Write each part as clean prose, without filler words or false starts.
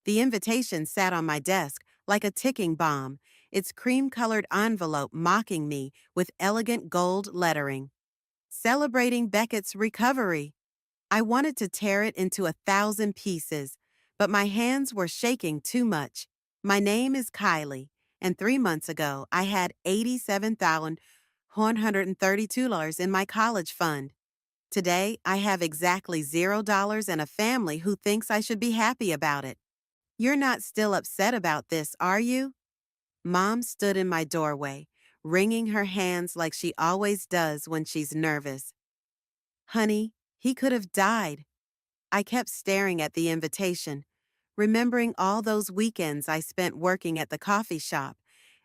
The invitation sat on my desk like a ticking bomb, its cream-colored envelope mocking me with elegant gold lettering. Celebrating Beckett's recovery. I wanted to tear it into 1,000 pieces, but my hands were shaking too much. My name is Kylie, and 3 months ago I had $87,132 in my college fund. Today I have exactly $0 and a family who thinks I should be happy about it. You're not still upset about this, are you? Mom stood in my doorway, wringing her hands like she always does when she's nervous. Honey, he could have died. I kept staring at the invitation, remembering all those weekends I spent working at the coffee shop,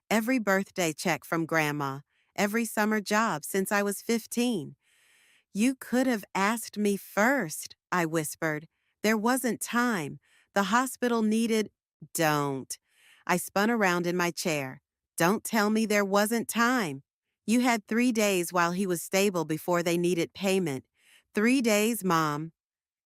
every birthday check from Grandma, every summer job since I was 15. You could have asked me first, I whispered. There wasn't time. The hospital needed. Don't. I spun around in my chair. Don't tell me there wasn't time. You had 3 days while he was stable before they needed payment. 3 days, Mom.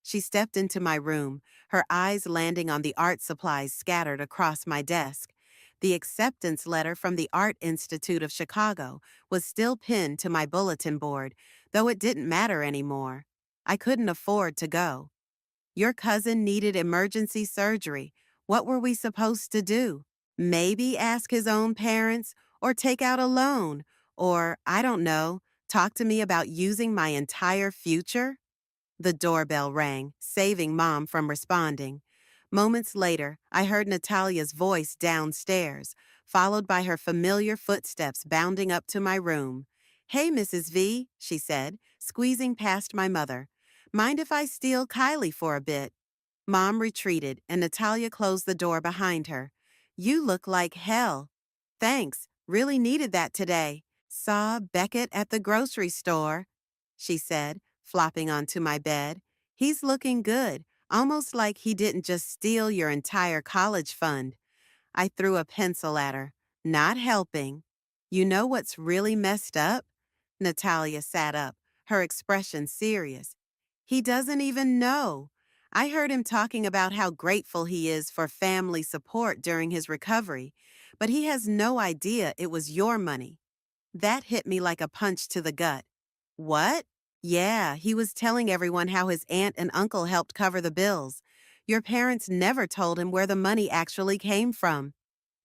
She stepped into my room, her eyes landing on the art supplies scattered across my desk. The acceptance letter from the Art Institute of Chicago was still pinned to my bulletin board, though it didn't matter anymore. I couldn't afford to go. Your cousin needed emergency surgery. What were we supposed to do? Maybe ask his own parents, or take out a loan, or, I don't know, talk to me about using my entire future? The doorbell rang, saving Mom from responding. Moments later, I heard Natalia's voice downstairs, followed by her familiar footsteps bounding up to my room. Hey, Mrs. V, she said, squeezing past my mother. Mind if I steal Kylie for a bit? Mom retreated, and Natalia closed the door behind her. You look like hell. Thanks, really needed that today. Saw Beckett at the grocery store, she said, flopping onto my bed. He's looking good, almost like he didn't just steal your entire college fund. I threw a pencil at her. Not helping. You know what's really messed up? Natalia sat up, her expression serious. He doesn't even know. I heard him talking about how grateful he is for family support during his recovery, but he has no idea it was your money. That hit me like a punch to the gut. What? Yeah, he was telling everyone how his aunt and uncle helped cover the bills. Your parents never told him where the money actually came from.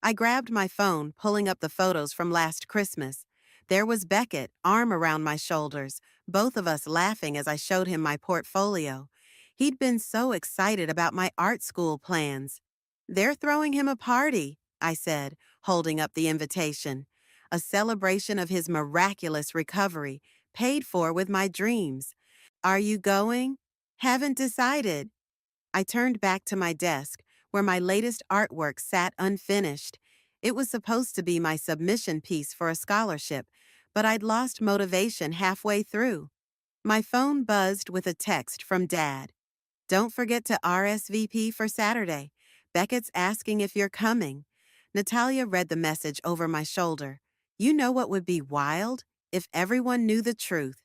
I grabbed my phone, pulling up the photos from last Christmas. There was Beckett, arm around my shoulders, both of us laughing as I showed him my portfolio. He'd been so excited about my art school plans. They're throwing him a party, I said, holding up the invitation. A celebration of his miraculous recovery, paid for with my dreams. Are you going? Haven't decided. I turned back to my desk, where my latest artwork sat unfinished. It was supposed to be my submission piece for a scholarship, but I'd lost motivation halfway through. My phone buzzed with a text from Dad. Don't forget to RSVP for Saturday. Beckett's asking if you're coming. Natalia read the message over my shoulder. You know what would be wild? If everyone knew the truth.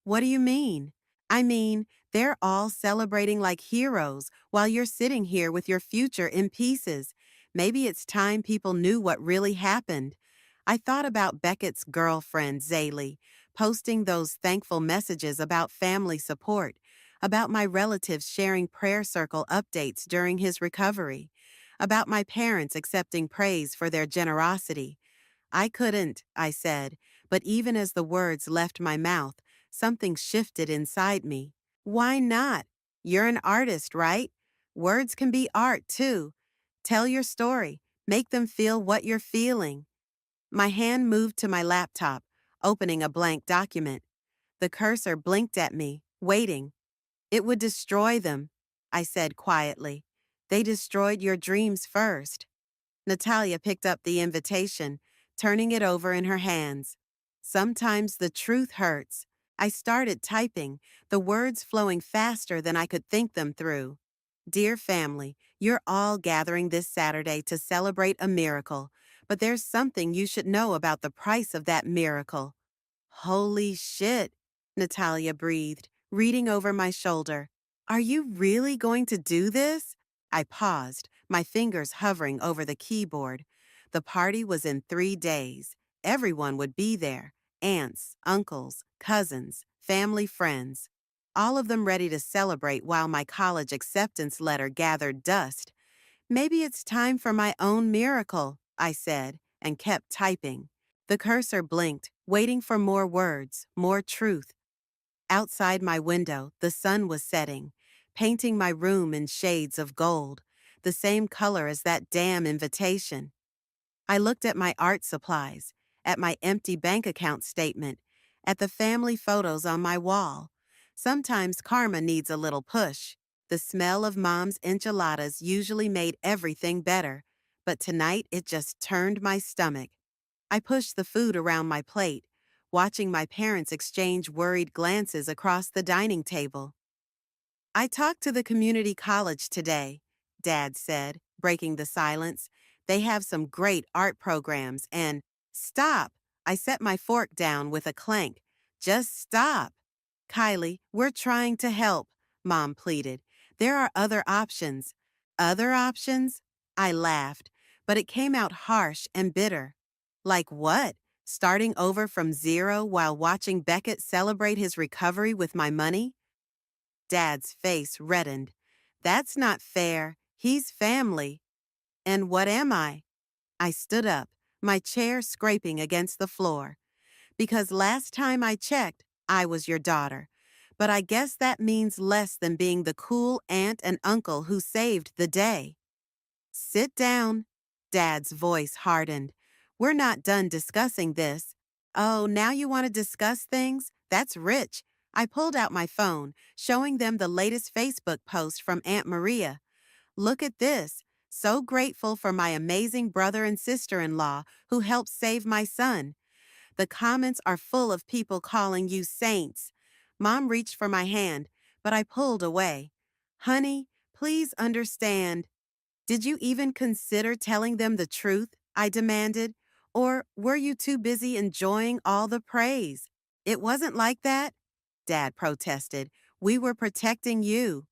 What do you mean? I mean, they're all celebrating like heroes while you're sitting here with your future in pieces. Maybe it's time people knew what really happened. I thought about Beckett's girlfriend, Zaylee, posting those thankful messages about family support, about my relatives sharing prayer circle updates during his recovery, about my parents accepting praise for their generosity. I couldn't, I said, but even as the words left my mouth, something shifted inside me. Why not? You're an artist, right? Words can be art, too. Tell your story. Make them feel what you're feeling. My hand moved to my laptop, opening a blank document. The cursor blinked at me, waiting. It would destroy them, I said quietly. They destroyed your dreams first. Natalia picked up the invitation, turning it over in her hands. Sometimes the truth hurts. I started typing, the words flowing faster than I could think them through. Dear family, you're all gathering this Saturday to celebrate a miracle, but there's something you should know about the price of that miracle. Holy shit, Natalia breathed, reading over my shoulder. Are you really going to do this? I paused, my fingers hovering over the keyboard. The party was in 3 days. Everyone would be there: aunts, uncles, cousins, family, friends. All of them ready to celebrate while my college acceptance letter gathered dust. Maybe it's time for my own miracle, I said, and kept typing. The cursor blinked, waiting for more words, more truth. Outside my window, the sun was setting, painting my room in shades of gold, the same color as that damn invitation. I looked at my art supplies, at my empty bank account statement, at the family photos on my wall. Sometimes karma needs a little push. The smell of Mom's enchiladas usually made everything better, but tonight it just turned my stomach. I pushed the food around my plate, watching my parents exchange worried glances across the dining table. I talked to the community college today, Dad said, breaking the silence. They have some great art programs and— Stop! I set my fork down with a clank. Just stop. Kylie, we're trying to help, Mom pleaded. There are other options. Other options? I laughed, but it came out harsh and bitter. Like what? Starting over from zero while watching Beckett celebrate his recovery with my money? Dad's face reddened. That's not fair. He's family. And what am I? I stood up, my chair scraping against the floor. Because last time I checked, I was your daughter. But I guess that means less than being the cool aunt and uncle who saved the day. Sit down. Dad's voice hardened. We're not done discussing this. Oh, now you want to discuss things? That's rich. I pulled out my phone, showing them the latest Facebook post from Aunt Maria. Look at this. So grateful for my amazing brother and sister-in-law who helped save my son. The comments are full of people calling you saints. Mom reached for my hand, but I pulled away. Honey, please understand. Did you even consider telling them the truth? I demanded. Or were you too busy enjoying all the praise? It wasn't like that, Dad protested. We were protecting you.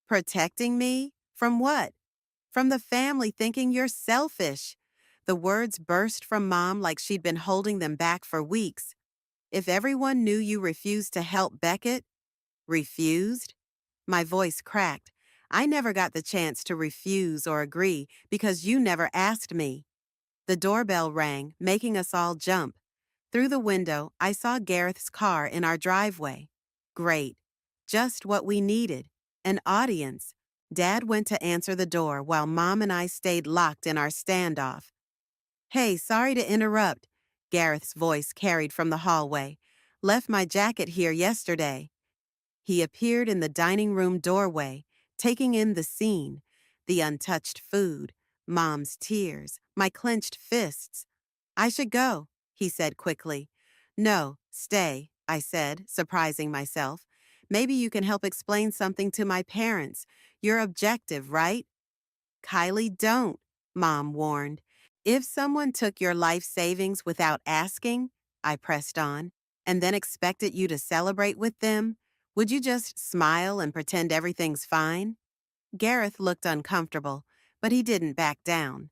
Protecting me? From what? From the family thinking you're selfish. The words burst from Mom like she'd been holding them back for weeks. If everyone knew you refused to help Beckett— Refused? My voice cracked. I never got the chance to refuse or agree because you never asked me. The doorbell rang, making us all jump. Through the window, I saw Gareth's car in our driveway. Great. Just what we needed. An audience. Dad went to answer the door while Mom and I stayed locked in our standoff. Hey, sorry to interrupt, Gareth's voice carried from the hallway. Left my jacket here yesterday. He appeared in the dining room doorway, taking in the scene, the untouched food, Mom's tears, my clenched fists. I should go, he said quickly. No, stay, I said, surprising myself. Maybe you can help explain something to my parents. You're objective, right? Kylie, don't, Mom warned. If someone took your life savings without asking, I pressed on, and then expected you to celebrate with them, would you just smile and pretend everything's fine? Gareth looked uncomfortable, but he didn't back down.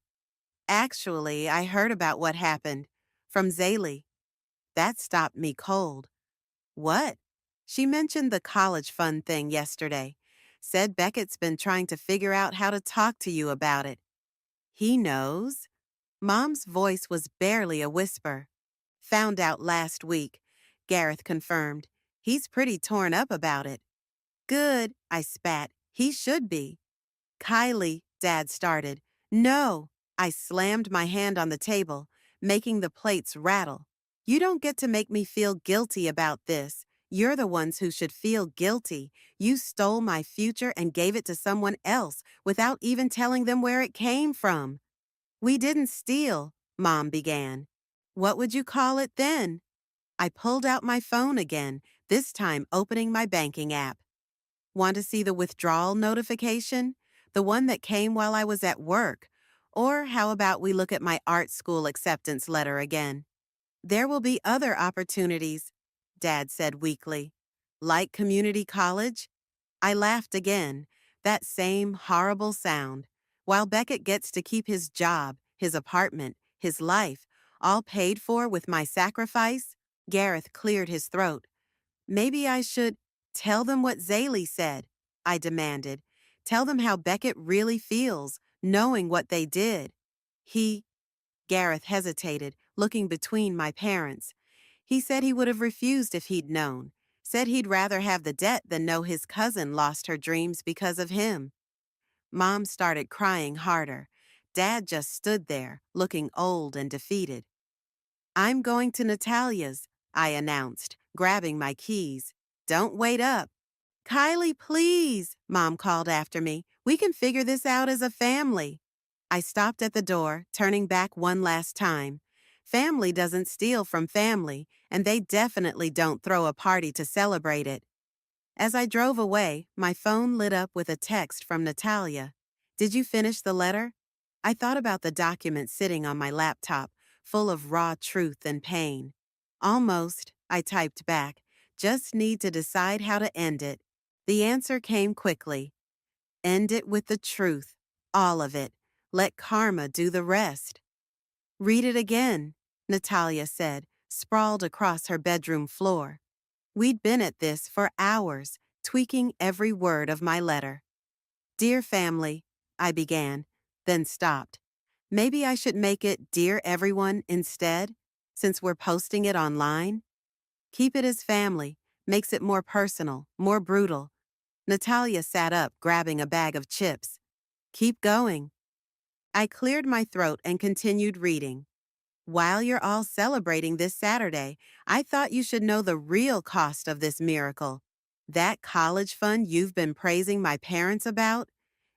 Actually, I heard about what happened. From Zaylee. That stopped me cold. What? She mentioned the college fund thing yesterday. Said Beckett's been trying to figure out how to talk to you about it. He knows? Mom's voice was barely a whisper. Found out last week, Gareth confirmed. He's pretty torn up about it. Good, I spat. He should be. Kylie, Dad started. No, I slammed my hand on the table, making the plates rattle. You don't get to make me feel guilty about this. You're the ones who should feel guilty. You stole my future and gave it to someone else without even telling them where it came from. We didn't steal, Mom began. What would you call it then? I pulled out my phone again, this time opening my banking app. Want to see the withdrawal notification? The one that came while I was at work. Or how about we look at my art school acceptance letter again? There will be other opportunities, Dad said weakly. Like community college? I laughed again, that same horrible sound. While Beckett gets to keep his job, his apartment, his life, all paid for with my sacrifice, Gareth cleared his throat. Maybe I should tell them what Zaley said, I demanded. Tell them how Beckett really feels, knowing what they did. Gareth hesitated, looking between my parents. He said he would have refused if he'd known. Said he'd rather have the debt than know his cousin lost her dreams because of him. Mom started crying harder. Dad just stood there, looking old and defeated. I'm going to Natalia's, I announced, grabbing my keys. Don't wait up. Kylie, please, Mom called after me. We can figure this out as a family. I stopped at the door, turning back one last time. Family doesn't steal from family, and they definitely don't throw a party to celebrate it. As I drove away, my phone lit up with a text from Natalia. Did you finish the letter? I thought about the document sitting on my laptop, full of raw truth and pain. Almost, I typed back. Just need to decide how to end it. The answer came quickly. End it with the truth. All of it. Let karma do the rest. Read it again, Natalia said, sprawled across her bedroom floor. We'd been at this for hours, tweaking every word of my letter. Dear family, I began, then stopped. Maybe I should make it Dear Everyone instead, since we're posting it online? Keep it as family, makes it more personal, more brutal. Natalia sat up, grabbing a bag of chips. Keep going. I cleared my throat and continued reading. While you're all celebrating this Saturday, I thought you should know the real cost of this miracle. That college fund you've been praising my parents about,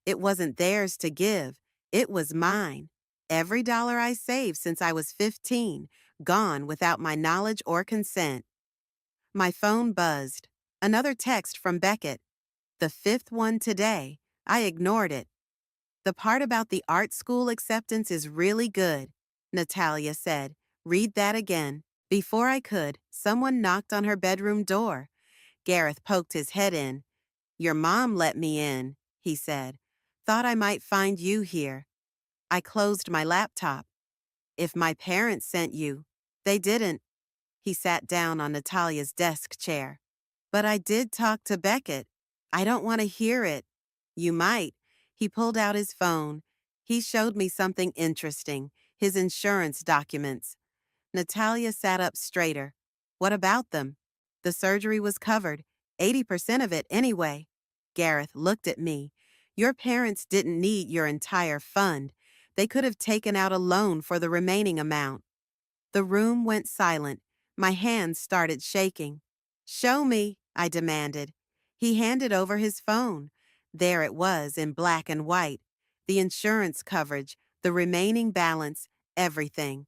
it wasn't theirs to give. It was mine. Every dollar I saved since I was 15, gone without my knowledge or consent. My phone buzzed. Another text from Beckett. The fifth one today. I ignored it. The part about the art school acceptance is really good, Natalia said. Read that again. Before I could, someone knocked on her bedroom door. Gareth poked his head in. Your mom let me in, he said. Thought I might find you here. I closed my laptop. If my parents sent you, they didn't. He sat down on Natalia's desk chair. But I did talk to Beckett. I don't want to hear it. You might. He pulled out his phone. He showed me something interesting, his insurance documents. Natalia sat up straighter. What about them? The surgery was covered, 80% of it anyway. Gareth looked at me. Your parents didn't need your entire fund. They could have taken out a loan for the remaining amount. The room went silent. My hands started shaking. Show me, I demanded. He handed over his phone. There it was in black and white. The insurance coverage, the remaining balance, everything.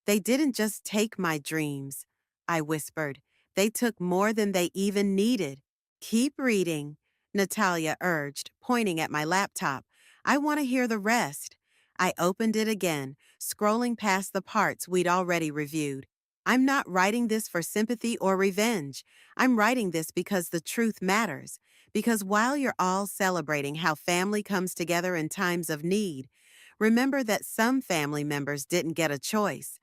They didn't just take my dreams, I whispered. They took more than they even needed. Keep reading, Natalia urged, pointing at my laptop. I want to hear the rest. I opened it again, scrolling past the parts we'd already reviewed. I'm not writing this for sympathy or revenge. I'm writing this because the truth matters. Because while you're all celebrating how family comes together in times of need, remember that some family members didn't get a choice.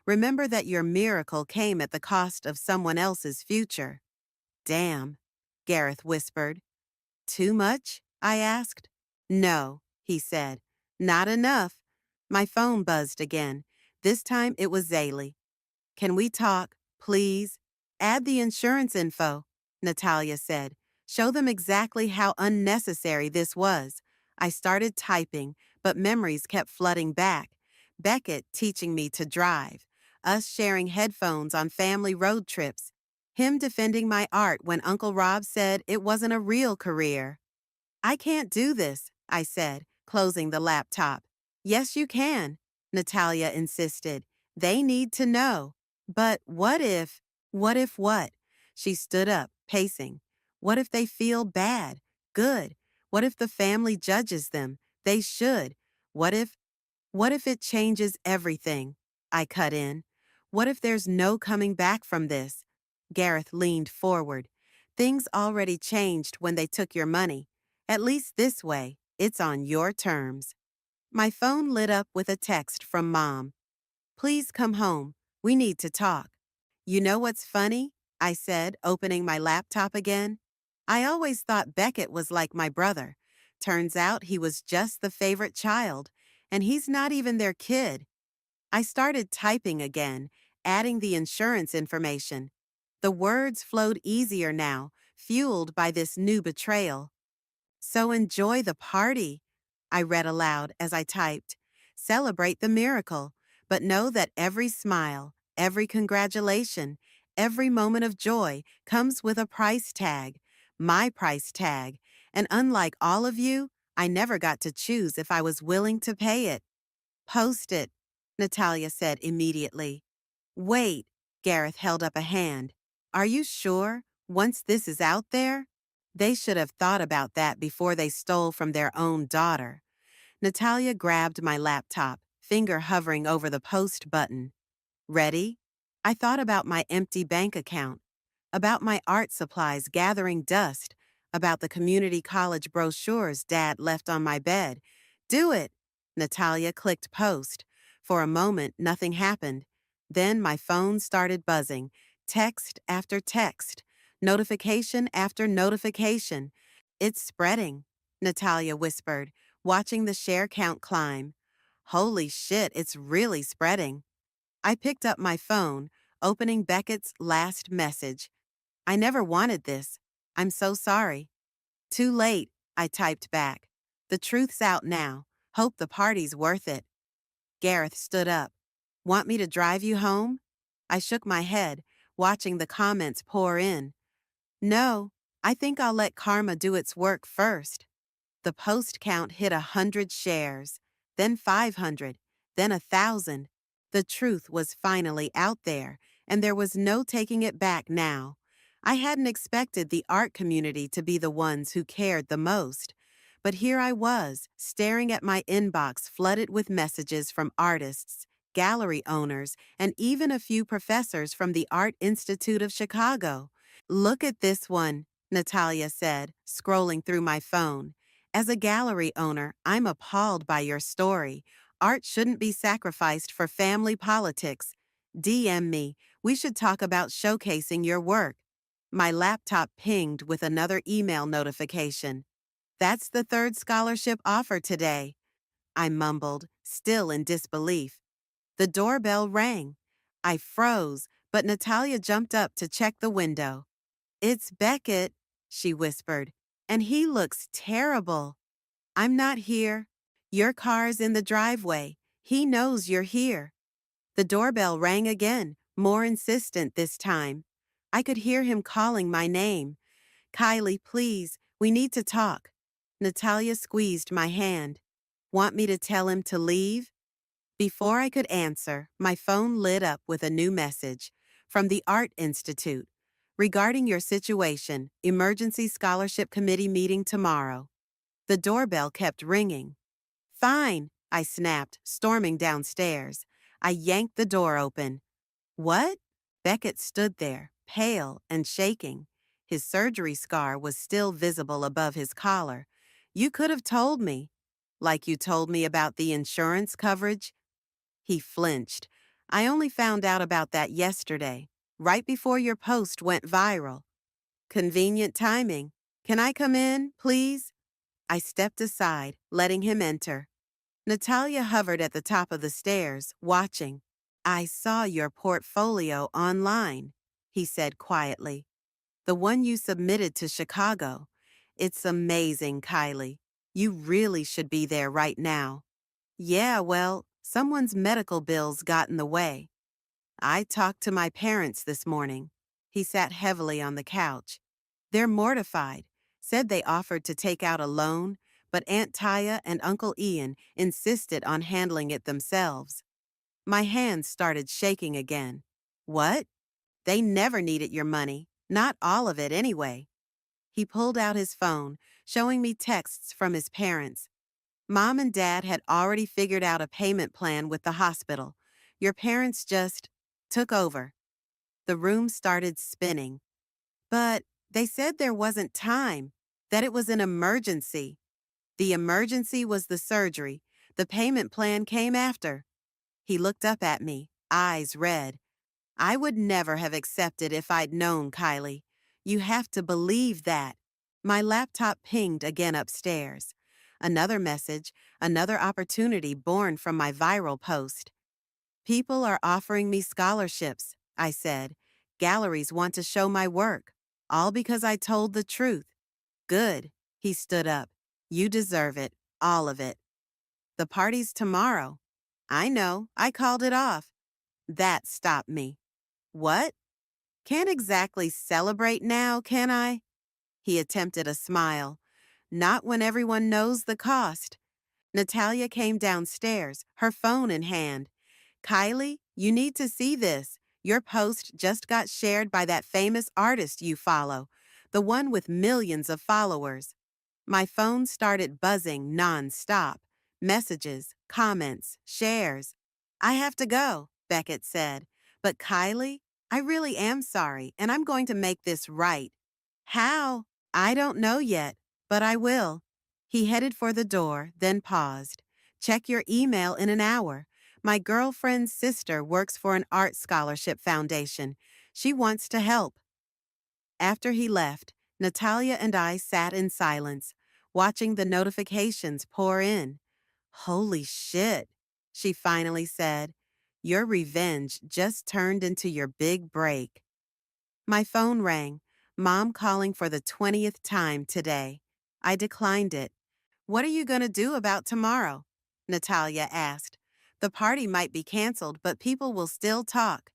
Remember that your miracle came at the cost of someone else's future. Damn, Gareth whispered. Too much? I asked. No, he said. Not enough. My phone buzzed again. This time it was Zaley. Can we talk, please? Add the insurance info, Natalia said. Show them exactly how unnecessary this was. I started typing, but memories kept flooding back. Beckett teaching me to drive. Us sharing headphones on family road trips. Him defending my art when Uncle Rob said it wasn't a real career. I can't do this, I said, closing the laptop. Yes, you can, Natalia insisted. They need to know. But what if what? She stood up, pacing. What if they feel bad? Good. What if the family judges them? They should. What if it changes everything? I cut in. What if there's no coming back from this? Gareth leaned forward. Things already changed when they took your money. At least this way. It's on your terms. My phone lit up with a text from Mom. Please come home. We need to talk. You know what's funny? I said, opening my laptop again. I always thought Beckett was like my brother. Turns out he was just the favorite child, and he's not even their kid. I started typing again, adding the insurance information. The words flowed easier now, fueled by this new betrayal. So enjoy the party, I read aloud as I typed. Celebrate the miracle, but know that every smile, every congratulation, every moment of joy comes with a price tag, my price tag, and unlike all of you, I never got to choose if I was willing to pay it. Post it, Natalia said immediately. Wait, Gareth held up a hand. Are you sure, once this is out there? They should have thought about that before they stole from their own daughter. Natalia grabbed my laptop, finger hovering over the post button. Ready? I thought about my empty bank account, about my art supplies gathering dust, about the community college brochures Dad left on my bed. Do it! Natalia clicked post. For a moment, nothing happened. Then my phone started buzzing, text after text, notification after notification. It's spreading, Natalia whispered, watching the share count climb. Holy shit, it's really spreading. I picked up my phone, opening Beckett's last message. I never wanted this. I'm so sorry. Too late, I typed back. The truth's out now. Hope the party's worth it. Gareth stood up. Want me to drive you home? I shook my head, watching the comments pour in. No, I think I'll let karma do its work first. The post count hit 100 shares, then 500, then 1,000. The truth was finally out there, and there was no taking it back now. I hadn't expected the art community to be the ones who cared the most. But here I was, staring at my inbox flooded with messages from artists, gallery owners, and even a few professors from the Art Institute of Chicago. Look at this one, Natalia said, scrolling through my phone. As a gallery owner, I'm appalled by your story. Art shouldn't be sacrificed for family politics. DM me. We should talk about showcasing your work. My laptop pinged with another email notification. That's the third scholarship offer today, I mumbled, still in disbelief. The doorbell rang. I froze, but Natalia jumped up to check the window. It's Beckett, she whispered, and he looks terrible. I'm not here. Your car's in the driveway. He knows you're here. The doorbell rang again, more insistent this time. I could hear him calling my name. Kylie, please, we need to talk. Natalia squeezed my hand. Want me to tell him to leave? Before I could answer, my phone lit up with a new message from the Art Institute. Regarding your situation, Emergency Scholarship Committee meeting tomorrow. The doorbell kept ringing. Fine, I snapped, storming downstairs. I yanked the door open. What? Beckett stood there, pale and shaking. His surgery scar was still visible above his collar. You could have told me. Like you told me about the insurance coverage? He flinched. I only found out about that yesterday, right before your post went viral. Convenient timing. Can I come in, please? I stepped aside, letting him enter. Natalia hovered at the top of the stairs, watching. I saw your portfolio online, he said quietly. The one you submitted to Chicago. It's amazing, Kylie. You really should be there right now. Yeah, well, someone's medical bills got in the way. I talked to my parents this morning. He sat heavily on the couch. They're mortified, said they offered to take out a loan, but Aunt Taya and Uncle Ian insisted on handling it themselves. My hands started shaking again. What? They never needed your money, not all of it anyway. He pulled out his phone, showing me texts from his parents. Mom and Dad had already figured out a payment plan with the hospital. Your parents just took over. The room started spinning. But they said there wasn't time, that it was an emergency. The emergency was the surgery. The payment plan came after. He looked up at me, eyes red. I would never have accepted if I'd known, Kylie. You have to believe that. My laptop pinged again upstairs. Another message, another opportunity born from my viral post. People are offering me scholarships, I said. Galleries want to show my work. All because I told the truth. Good. He stood up. You deserve it. All of it. The party's tomorrow. I know. I called it off. That stopped me. What? Can't exactly celebrate now, can I? He attempted a smile. Not when everyone knows the cost. Natalia came downstairs, her phone in hand. Kylie, you need to see this. Your post just got shared by that famous artist you follow, the one with millions of followers. My phone started buzzing nonstop. Messages, comments, shares. I have to go, Beckett said. But Kylie, I really am sorry, and I'm going to make this right. How? I don't know yet, but I will. He headed for the door, then paused. Check your email in an hour. My girlfriend's sister works for an art scholarship foundation. She wants to help. After he left, Natalia and I sat in silence, watching the notifications pour in. Holy shit, she finally said. Your revenge just turned into your big break. My phone rang, Mom calling for the 20th time today. I declined it. What are you going to do about tomorrow? Natalia asked. The party might be canceled, but people will still talk.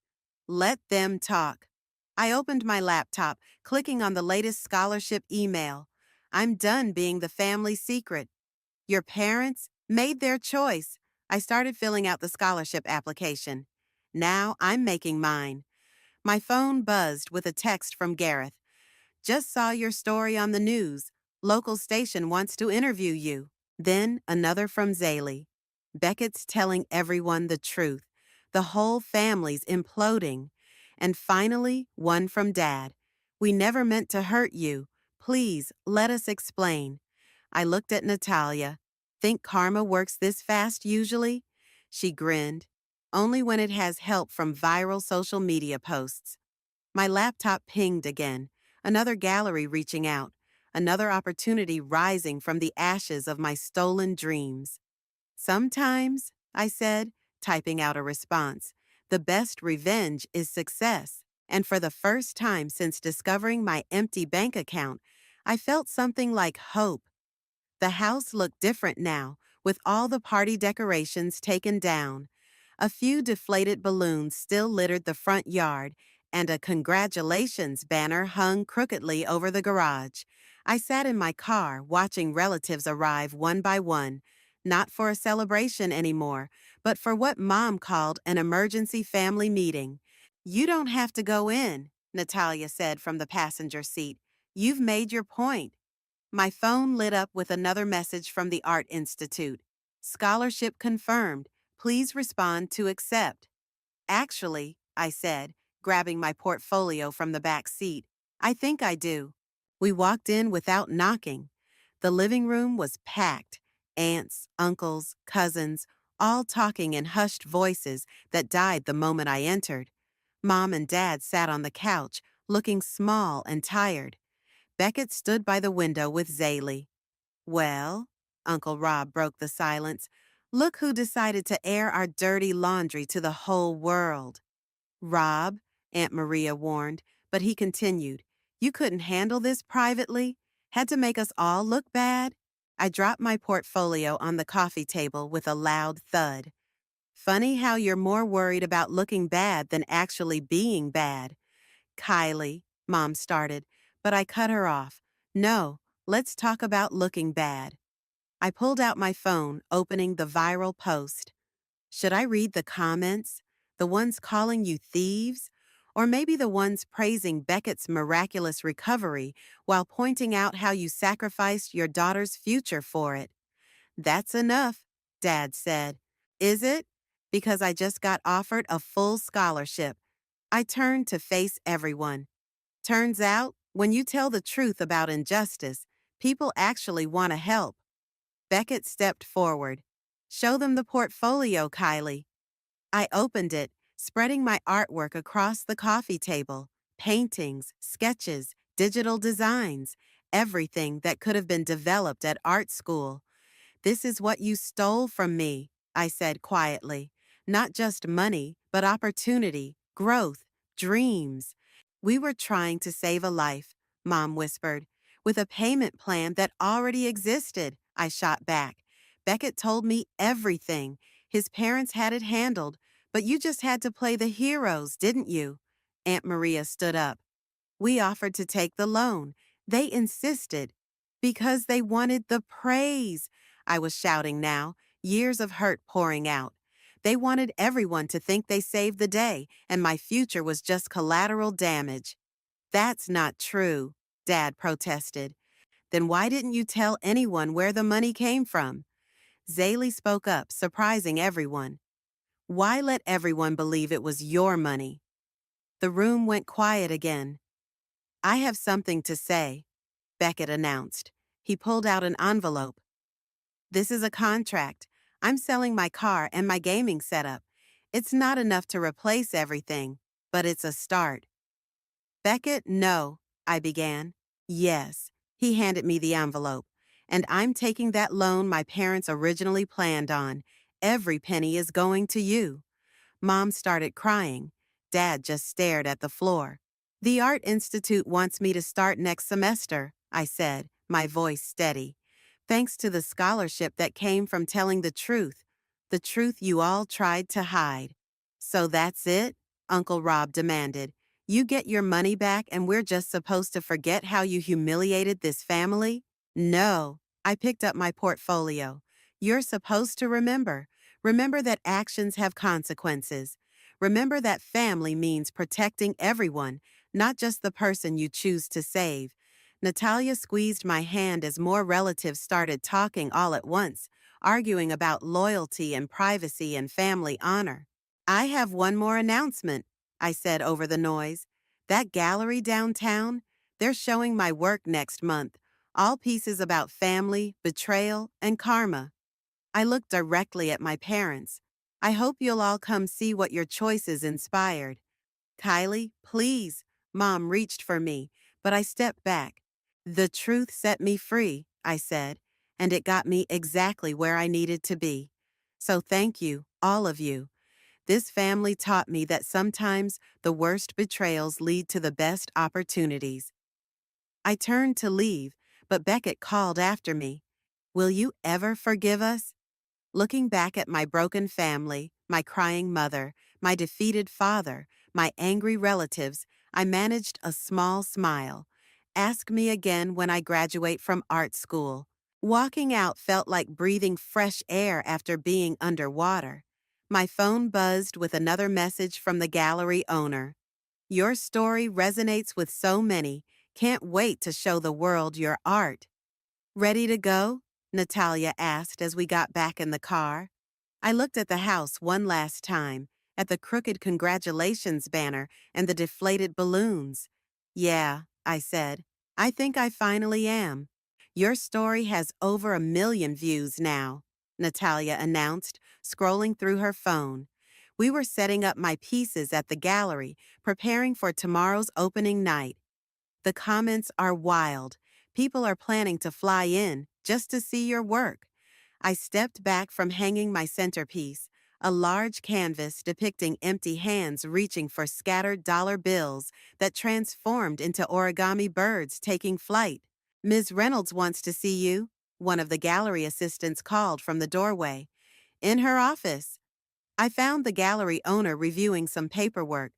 Let them talk. I opened my laptop, clicking on the latest scholarship email. I'm done being the family secret. Your parents made their choice. I started filling out the scholarship application. Now I'm making mine. My phone buzzed with a text from Gareth. Just saw your story on the news. Local station wants to interview you. Then another from Zaylee. Beckett's telling everyone the truth. The whole family's imploding. And finally, one from Dad. We never meant to hurt you. Please, let us explain. I looked at Natalia. Think karma works this fast usually? She grinned. Only when it has help from viral social media posts. My laptop pinged again. Another gallery reaching out. Another opportunity rising from the ashes of my stolen dreams. Sometimes, I said, typing out a response, the best revenge is success. And for the first time since discovering my empty bank account, I felt something like hope. The house looked different now, with all the party decorations taken down. A few deflated balloons still littered the front yard, and a congratulations banner hung crookedly over the garage. I sat in my car, watching relatives arrive one by one, not for a celebration anymore, but for what Mom called an emergency family meeting. You don't have to go in, Natalia said from the passenger seat. You've made your point. My phone lit up with another message from the Art Institute. Scholarship confirmed. Please respond to accept. Actually, I said, grabbing my portfolio from the back seat, I think I do. We walked in without knocking. The living room was packed. Aunts, uncles, cousins, all talking in hushed voices that died the moment I entered. Mom and Dad sat on the couch, looking small and tired. Beckett stood by the window with Zaylee. Well, Uncle Rob broke the silence. Look who decided to air our dirty laundry to the whole world. Rob, Aunt Maria warned, but he continued. You couldn't handle this privately? Had to make us all look bad? I dropped my portfolio on the coffee table with a loud thud. Funny how you're more worried about looking bad than actually being bad. Kylie, Mom started, but I cut her off. No, let's talk about looking bad. I pulled out my phone, opening the viral post. Should I read the comments? The ones calling you thieves? Or maybe the ones praising Beckett's miraculous recovery while pointing out how you sacrificed your daughter's future for it? That's enough, Dad said. Is it? Because I just got offered a full scholarship. I turned to face everyone. Turns out, when you tell the truth about injustice, people actually want to help. Beckett stepped forward. Show them the portfolio, Kylie. I opened it, spreading my artwork across the coffee table. Paintings, sketches, digital designs, everything that could have been developed at art school. This is what you stole from me, I said quietly. Not just money, but opportunity, growth, dreams. We were trying to save a life, Mom whispered. With a payment plan that already existed, I shot back. Beckett told me everything. His parents had it handled, but you just had to play the heroes, didn't you? Aunt Maria stood up. We offered to take the loan. They insisted. Because they wanted the praise. I was shouting now, years of hurt pouring out. They wanted everyone to think they saved the day, and my future was just collateral damage. That's not true, Dad protested. Then why didn't you tell anyone where the money came from? Zaley spoke up, surprising everyone. Why let everyone believe it was your money? The room went quiet again. I have something to say, Beckett announced. He pulled out an envelope. This is a contract. I'm selling my car and my gaming setup. It's not enough to replace everything, but it's a start. Beckett, no, I began. Yes, he handed me the envelope. And I'm taking that loan my parents originally planned on. Every penny is going to you. Mom started crying. Dad just stared at the floor. The Art Institute wants me to start next semester, I said, my voice steady. Thanks to the scholarship that came from telling the truth you all tried to hide. So that's it? Uncle Rob demanded. You get your money back and we're just supposed to forget how you humiliated this family? No. I picked up my portfolio. You're supposed to remember. Remember that actions have consequences. Remember that family means protecting everyone, not just the person you choose to save. Natalia squeezed my hand as more relatives started talking all at once, arguing about loyalty and privacy and family honor. I have one more announcement, I said over the noise. That gallery downtown, they're showing my work next month, all pieces about family, betrayal, and karma. I looked directly at my parents. I hope you'll all come see what your choices inspired. Kylie, please. Mom reached for me, but I stepped back. The truth set me free, I said, and it got me exactly where I needed to be. So thank you, all of you. This family taught me that sometimes the worst betrayals lead to the best opportunities. I turned to leave, but Beckett called after me. Will you ever forgive us? Looking back at my broken family, my crying mother, my defeated father, my angry relatives, I managed a small smile. Ask me again when I graduate from art school. Walking out felt like breathing fresh air after being underwater. My phone buzzed with another message from the gallery owner. Your story resonates with so many. Can't wait to show the world your art. Ready to go? Natalia asked as we got back in the car. I looked at the house one last time, at the crooked congratulations banner and the deflated balloons. Yeah, I said. I think I finally am. Your story has over 1 million views now, Natalia announced, scrolling through her phone. We were setting up my pieces at the gallery, preparing for tomorrow's opening night. The comments are wild. People are planning to fly in just to see your work. I stepped back from hanging my centerpiece, a large canvas depicting empty hands reaching for scattered dollar bills that transformed into origami birds taking flight. Ms. Reynolds wants to see you, one of the gallery assistants called from the doorway. In her office. I found the gallery owner reviewing some paperwork.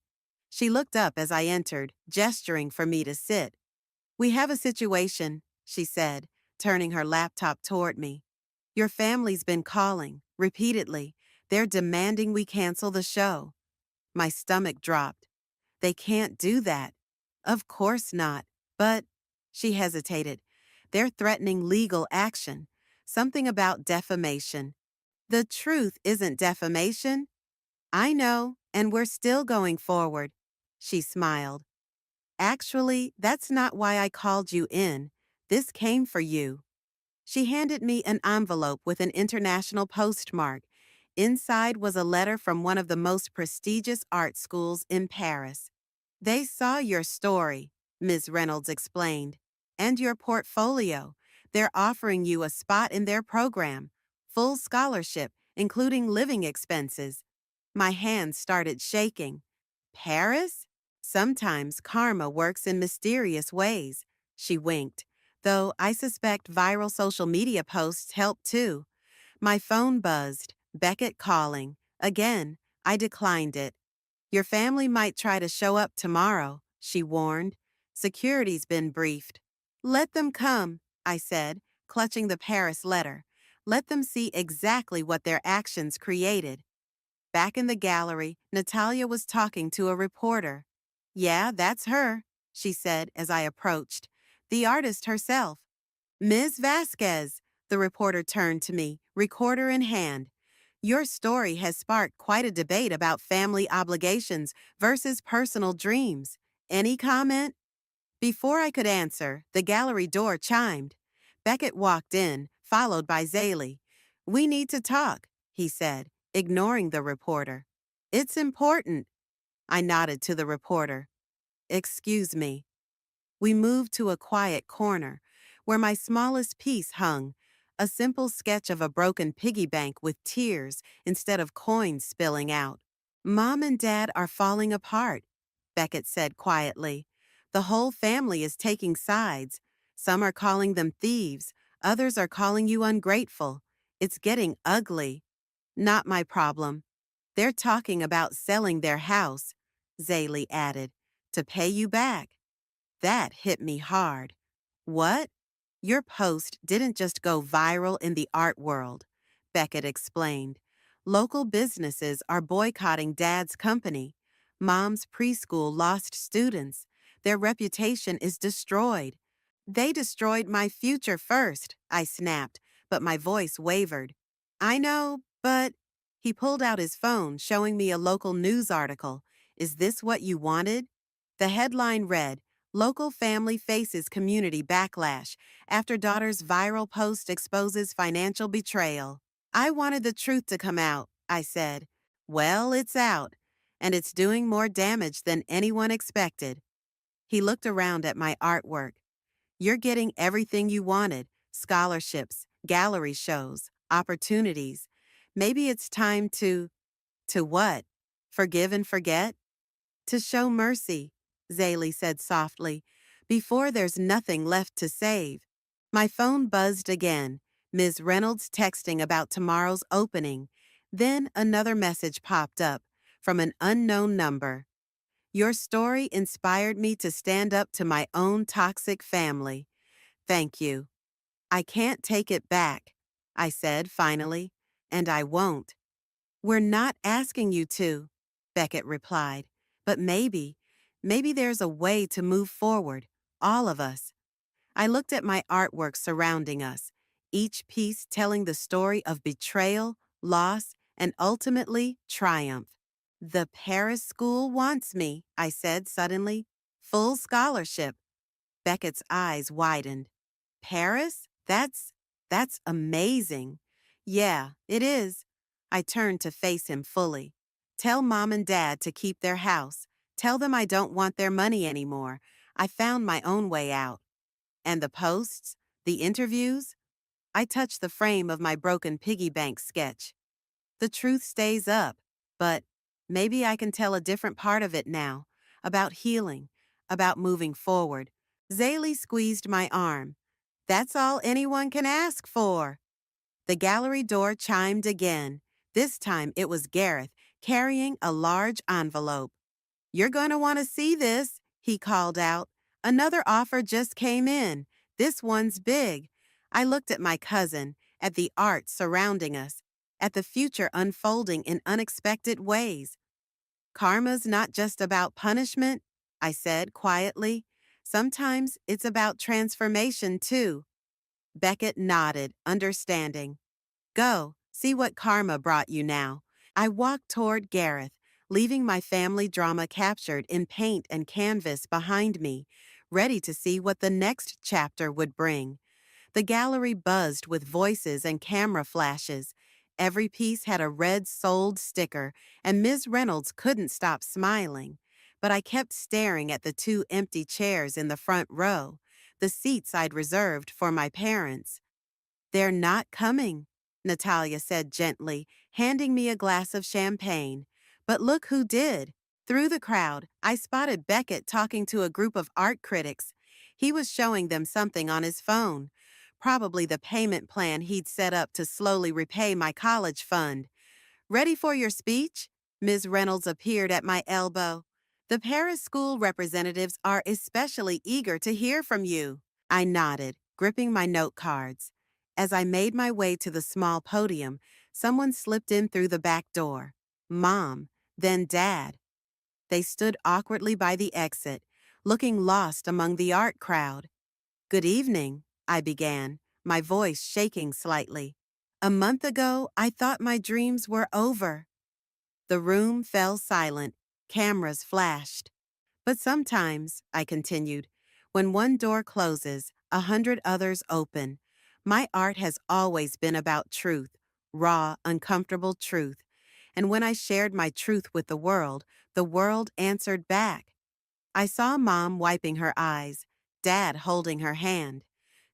She looked up as I entered, gesturing for me to sit. We have a situation, she said, turning her laptop toward me. Your family's been calling, repeatedly. They're demanding we cancel the show. My stomach dropped. They can't do that. Of course not. But, she hesitated. They're threatening legal action. Something about defamation. The truth isn't defamation. I know, and we're still going forward. She smiled. Actually, that's not why I called you in. This came for you. She handed me an envelope with an international postmark. Inside was a letter from one of the most prestigious art schools in Paris. They saw your story, Ms. Reynolds explained, and your portfolio. They're offering you a spot in their program, full scholarship, including living expenses. My hands started shaking. Paris? Sometimes karma works in mysterious ways. She winked, though I suspect viral social media posts help too. My phone buzzed, Beckett calling. Again, I declined it. Your family might try to show up tomorrow, she warned. Security's been briefed. Let them come, I said, clutching the Paris letter. Let them see exactly what their actions created. Back in the gallery, Natalia was talking to a reporter. Yeah, that's her, she said as I approached. The artist herself. Ms. Vasquez, the reporter turned to me, recorder in hand. Your story has sparked quite a debate about family obligations versus personal dreams. Any comment? Before I could answer, the gallery door chimed. Beckett walked in, followed by Zaley. We need to talk, he said, ignoring the reporter. It's important. I nodded to the reporter. Excuse me. We moved to a quiet corner, where my smallest piece hung, a simple sketch of a broken piggy bank with tears instead of coins spilling out. Mom and Dad are falling apart, Beckett said quietly. The whole family is taking sides. Some are calling them thieves, others are calling you ungrateful. It's getting ugly. Not my problem. They're talking about selling their house, Zaley added, to pay you back. That hit me hard. What? Your post didn't just go viral in the art world, Beckett explained. Local businesses are boycotting Dad's company. Mom's preschool lost students. Their reputation is destroyed. They destroyed my future first, I snapped, but my voice wavered. I know, but... He pulled out his phone, showing me a local news article. Is this what you wanted? The headline read, Local family faces community backlash after daughter's viral post exposes financial betrayal. I wanted the truth to come out, I said. Well, it's out, and it's doing more damage than anyone expected. He looked around at my artwork. You're getting everything you wanted, scholarships, gallery shows, opportunities. Maybe it's time to what? Forgive and forget? To show mercy, Zaley said softly, before there's nothing left to save. My phone buzzed again, Ms. Reynolds texting about tomorrow's opening. Then another message popped up from an unknown number. Your story inspired me to stand up to my own toxic family. Thank you. I can't take it back, I said finally, and I won't. We're not asking you to, Beckett replied, but maybe there's a way to move forward, all of us. I looked at my artwork surrounding us, each piece telling the story of betrayal, loss, and ultimately triumph. The Paris school wants me, I said suddenly. Full scholarship. Beckett's eyes widened. Paris? That's amazing. Yeah, it is. I turned to face him fully. Tell Mom and Dad to keep their house. Tell them I don't want their money anymore. I found my own way out. And the posts? The interviews? I touched the frame of my broken piggy bank sketch. The truth stays up, but maybe I can tell a different part of it now, about healing, about moving forward. Zaley squeezed my arm. That's all anyone can ask for. The gallery door chimed again. This time it was Gareth, carrying a large envelope. You're going to want to see this, he called out. Another offer just came in. This one's big. I looked at my cousin, at the art surrounding us, at the future unfolding in unexpected ways. Karma's not just about punishment, I said quietly. Sometimes it's about transformation, too. Beckett nodded, understanding. Go, see what karma brought you now. I walked toward Gareth, leaving my family drama captured in paint and canvas behind me, ready to see what the next chapter would bring. The gallery buzzed with voices and camera flashes. Every piece had a red sold sticker, and Ms. Reynolds couldn't stop smiling. But I kept staring at the two empty chairs in the front row, the seats I'd reserved for my parents. "They're not coming," Natalia said gently, handing me a glass of champagne. But look who did. Through the crowd, I spotted Beckett talking to a group of art critics. He was showing them something on his phone, probably the payment plan he'd set up to slowly repay my college fund. "Ready for your speech?" Ms. Reynolds appeared at my elbow. "The Paris school representatives are especially eager to hear from you." I nodded, gripping my note cards. As I made my way to the small podium, someone slipped in through the back door. Mom, then Dad. They stood awkwardly by the exit, looking lost among the art crowd. "Good evening," I began, my voice shaking slightly. "A month ago, I thought my dreams were over." The room fell silent. Cameras flashed. "But sometimes," I continued, "when one door closes, 100 others open. My art has always been about truth, raw, uncomfortable truth. And when I shared my truth with the world answered back." I saw Mom wiping her eyes, Dad holding her hand.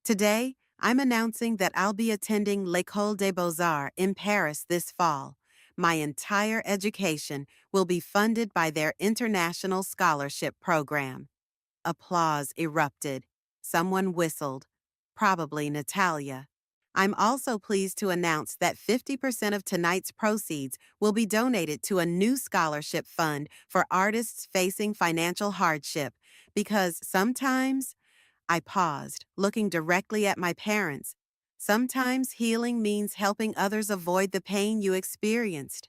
"Today, I'm announcing that I'll be attending l'École des Beaux-Arts in Paris this fall. My entire education will be funded by their international scholarship program." Applause erupted. Someone whistled. Probably Natalia. "I'm also pleased to announce that 50% of tonight's proceeds will be donated to a new scholarship fund for artists facing financial hardship, because sometimes—" I paused, looking directly at my parents. "Sometimes healing means helping others avoid the pain you experienced."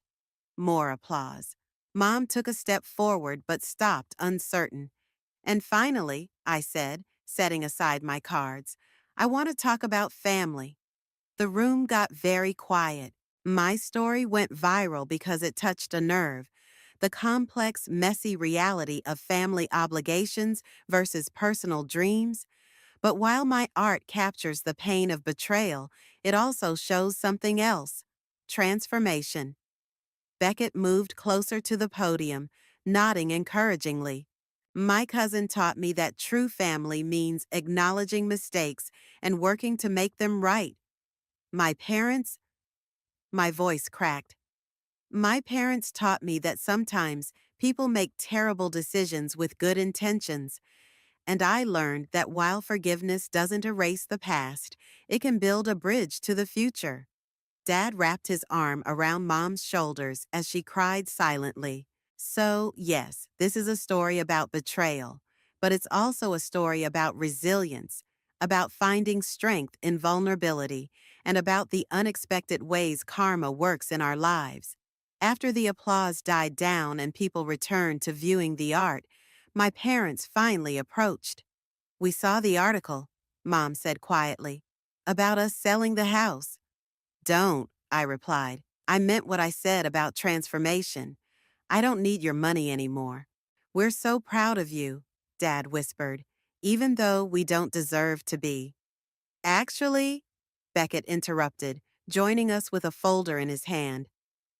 More applause. Mom took a step forward but stopped, uncertain. "And finally," I said, setting aside my cards, "I want to talk about family." The room got very quiet. My story went viral because it touched a nerve. The complex, messy reality of family obligations versus personal dreams. But while my art captures the pain of betrayal, it also shows something else: transformation. Beckett moved closer to the podium, nodding encouragingly. "My cousin taught me that true family means acknowledging mistakes and working to make them right. My parents—" My voice cracked. "My parents taught me that sometimes people make terrible decisions with good intentions. And I learned that while forgiveness doesn't erase the past, it can build a bridge to the future." Dad wrapped his arm around Mom's shoulders as she cried silently. "So, yes, this is a story about betrayal, but it's also a story about resilience, about finding strength in vulnerability, and about the unexpected ways karma works in our lives." After the applause died down and people returned to viewing the art, my parents finally approached. "We saw the article," Mom said quietly, "about us selling the house." "Don't," I replied. "I meant what I said about transformation. I don't need your money anymore." "We're so proud of you," Dad whispered, "even though we don't deserve to be." "Actually," Beckett interrupted, joining us with a folder in his hand,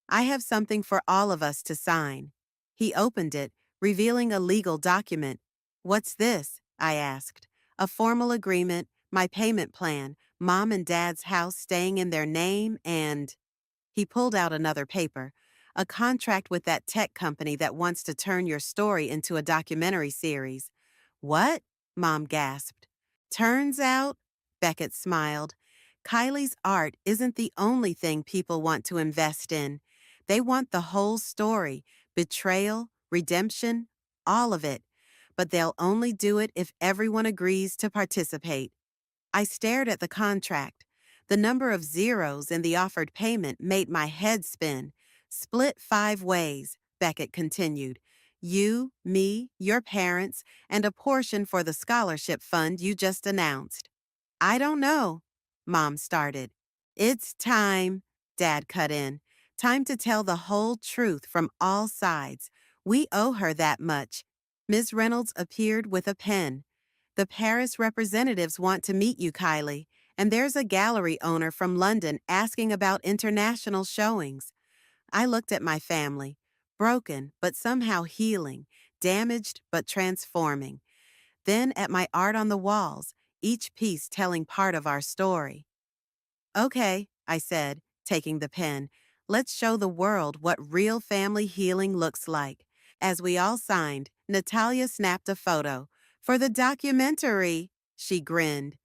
"I have something for all of us to sign." He opened it, revealing a legal document. "What's this?" I asked. "A formal agreement, my payment plan, Mom and Dad's house staying in their name, and—" He pulled out another paper. "A contract with that tech company that wants to turn your story into a documentary series." "What?" Mom gasped. "Turns out," Beckett smiled, "Kylie's art isn't the only thing people want to invest in. They want the whole story, betrayal, redemption, all of it. But they'll only do it if everyone agrees to participate." I stared at the contract. The number of zeros in the offered payment made my head spin. "Split 5 ways," Beckett continued. "You, me, your parents, and a portion for the scholarship fund you just announced." "I don't know," Mom started. "It's time," Dad cut in. "Time to tell the whole truth from all sides. We owe her that much." Ms. Reynolds appeared with a pen. "The Paris representatives want to meet you, Kylie, And there's a gallery owner from London asking about international showings. I looked at my family, broken but somehow healing, damaged but transforming. Then at my art on the walls, each piece telling part of our story. Okay, I said, taking the pen. Let's show the world what real family healing looks like. As we all signed, Natalia snapped a photo. For the documentary, she grinned.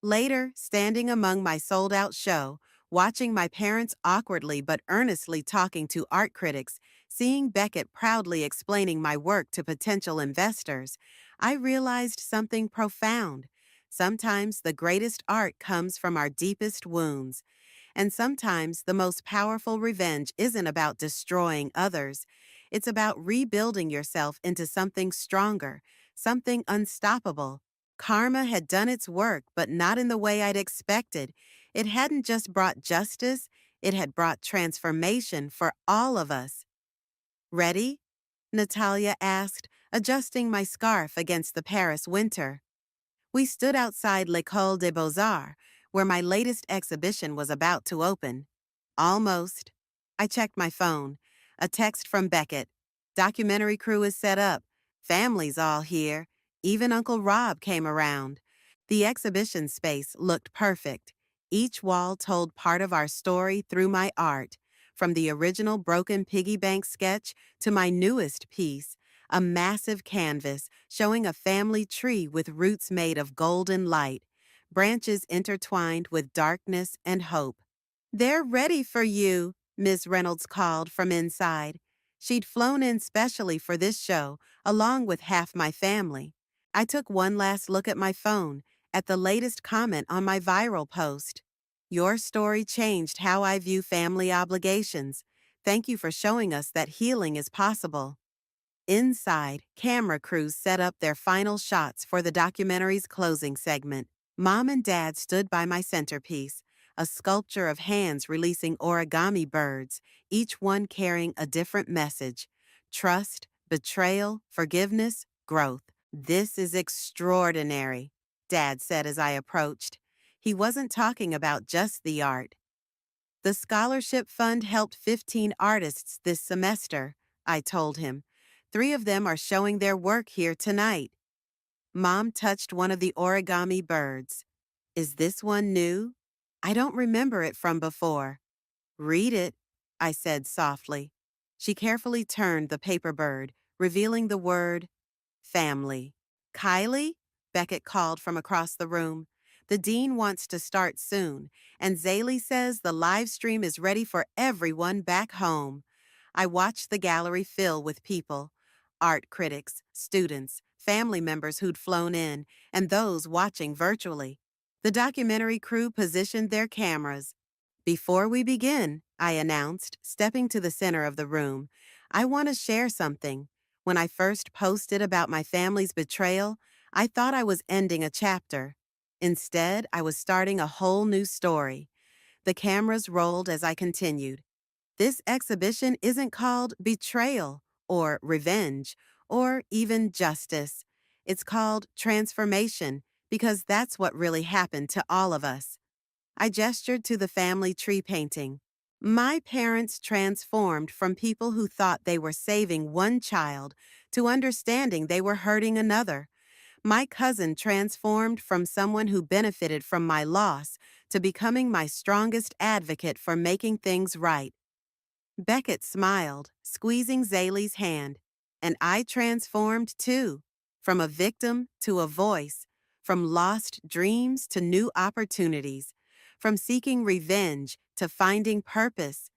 Later, standing among my sold out show, watching my parents awkwardly but earnestly talking to art critics, seeing Beckett proudly explaining my work to potential investors, I realized something profound. Sometimes the greatest art comes from our deepest wounds. And sometimes the most powerful revenge isn't about destroying others. It's about rebuilding yourself into something stronger, something unstoppable. Karma had done its work, but not in the way I'd expected. It hadn't just brought justice, it had brought transformation for all of us. Ready? Natalia asked, adjusting my scarf against the Paris winter. We stood outside l'École des Beaux-Arts, where my latest exhibition was about to open. Almost. I checked my phone. A text from Beckett. Documentary crew is set up. Family's all here. Even Uncle Rob came around. The exhibition space looked perfect. Each wall told part of our story through my art, from the original broken piggy bank sketch to my newest piece, a massive canvas showing a family tree with roots made of golden light, branches intertwined with darkness and hope. They're ready for you, Miss Reynolds called from inside. She'd flown in specially for this show, along with half my family. I took one last look at my phone, at the latest comment on my viral post. Your story changed how I view family obligations. Thank you for showing us that healing is possible. Inside, camera crews set up their final shots for the documentary's closing segment. Mom and Dad stood by my centerpiece, a sculpture of hands releasing origami birds, each one carrying a different message: trust, betrayal, forgiveness, growth. This is extraordinary, Dad said as I approached. He wasn't talking about just the art. The scholarship fund helped 15 artists this semester, I told him. 3 of them are showing their work here tonight. Mom touched one of the origami birds. Is this one new? I don't remember it from before. Read it, I said softly. She carefully turned the paper bird, revealing the word family. Kylie? Beckett called from across the room. The dean wants to start soon, and Zaley says the live stream is ready for everyone back home. I watched the gallery fill with people: art critics, students, family members who'd flown in, and those watching virtually. The documentary crew positioned their cameras. Before we begin, I announced, stepping to the center of the room, I want to share something. When I first posted about my family's betrayal, I thought I was ending a chapter. Instead, I was starting a whole new story. The cameras rolled as I continued. This exhibition isn't called betrayal or revenge or even justice. It's called transformation because that's what really happened to all of us. I gestured to the family tree painting. My parents transformed from people who thought they were saving one child to understanding they were hurting another. My cousin transformed from someone who benefited from my loss to becoming my strongest advocate for making things right. Beckett smiled, squeezing Zaley's hand, and I transformed too, from a victim to a voice, from lost dreams to new opportunities, from seeking revenge to finding purpose.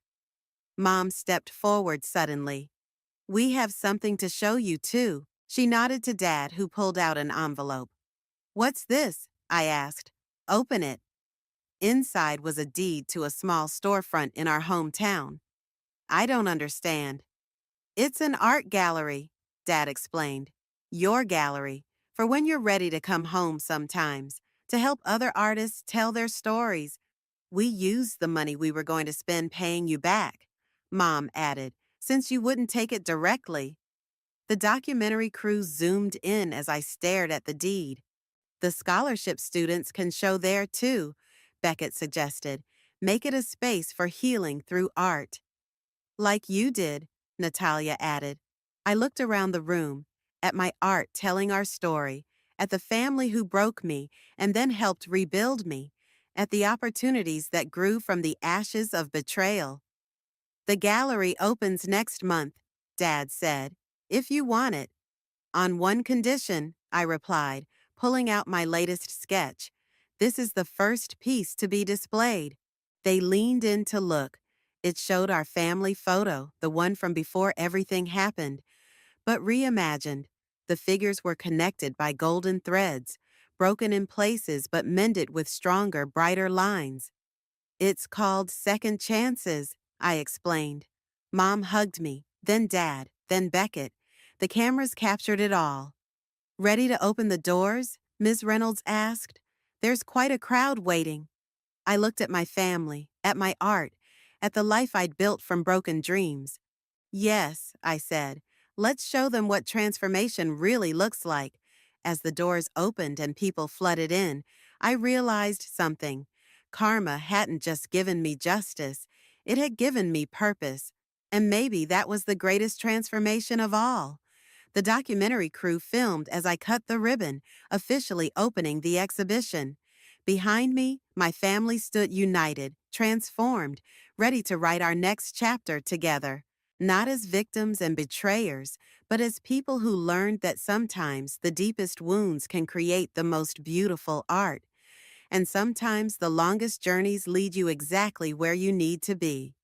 Mom stepped forward suddenly. We have something to show you too. She nodded to Dad, who pulled out an envelope. What's this? I asked. Open it. Inside was a deed to a small storefront in our hometown. I don't understand. It's an art gallery, Dad explained. Your gallery, for when you're ready to come home sometimes, to help other artists tell their stories. We used the money we were going to spend paying you back, Mom added, since you wouldn't take it directly. The documentary crew zoomed in as I stared at the deed. The scholarship students can show there too, Beckett suggested. Make it a space for healing through art. Like you did, Natalia added. I looked around the room, at my art telling our story, at the family who broke me and then helped rebuild me, at the opportunities that grew from the ashes of betrayal. The gallery opens next month, Dad said, if you want it. On one condition, I replied, pulling out my latest sketch. This is the first piece to be displayed. They leaned in to look. It showed our family photo, the one from before everything happened, but reimagined. The figures were connected by golden threads, broken in places but mended with stronger, brighter lines. It's called Second Chances, I explained. Mom hugged me, then Dad, then Beckett. The cameras captured it all. Ready to open the doors? Ms. Reynolds asked. There's quite a crowd waiting. I looked at my family, at my art, at the life I'd built from broken dreams. Yes, I said. Let's show them what transformation really looks like. As the doors opened and people flooded in, I realized something. Karma hadn't just given me justice, it had given me purpose. And maybe that was the greatest transformation of all. The documentary crew filmed as I cut the ribbon, officially opening the exhibition. Behind me, my family stood united, transformed, ready to write our next chapter together. Not as victims and betrayers, but as people who learned that sometimes the deepest wounds can create the most beautiful art. And sometimes the longest journeys lead you exactly where you need to be.